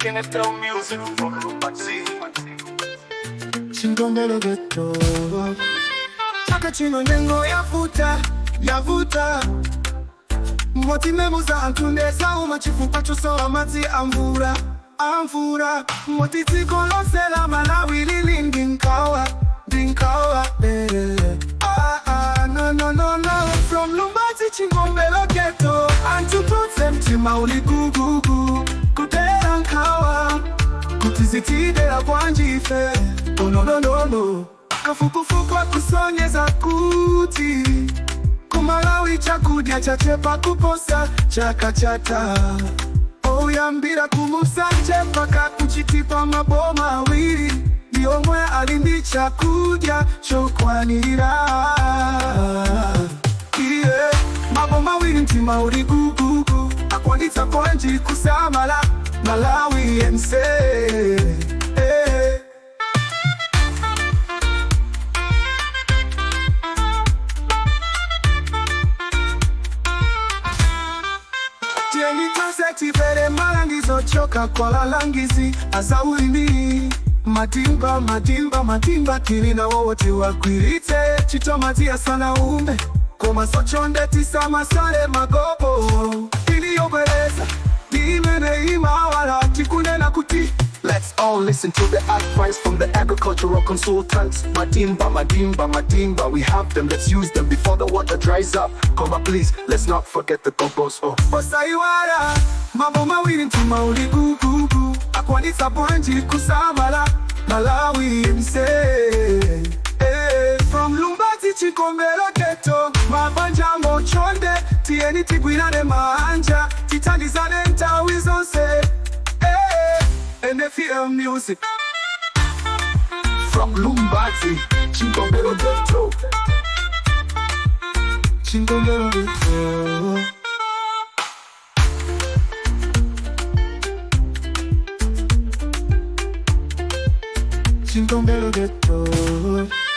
Kenneth music from madzi. Chinkombelo Getto. Chaka Nyengo yavuta, yavuta. Moti Mbewu zauma chifukwa chosowa madzi mvura, mvura. Moti tikolosela Malawi lili ndinkawa, no. From Lumbazi Chinkombelo Getto, and to put them Mtima uligugugu. Kutera nkawa, kutizitidela kwanjife. Oh no. Kafukufukwa kusonyeza kuti. Kumalawi chakudya chachepa kuposa Chaka chata. Oyambira kumusanje paka kuchitipa maboma awiri. Ndiomwe alindi chakudya chokwanira. Maboma awiri Mtima uligugugu. Akwanditsa kwanji kusamala Malawi ense. Tifere malangizo choka kwa lalangizi azawini. Matimba tirina wowote wakwirite. Chitomatia sana ume koma sochonde tisama sale magobo. Iliyobeleza dimene imawala tikunena kuti. Let's all listen to the advice from the agricultural consultants. Matimba, we have them, let's use them before the water dries up. Come on please, let's not forget the compost. Osaiwara, maboma awiri Mtima uligugugu. Akwanditsa kwanji kusamala Malawi ense. From Lumbazi Chinkombelo Getto, mabanja mochonde. Tieni tigwirane manja, titandizane ntawi zonse. And they feel music from Lumbazi Chinkombelo Getto. Chinkombelo Getto. Chinkombelo Getto.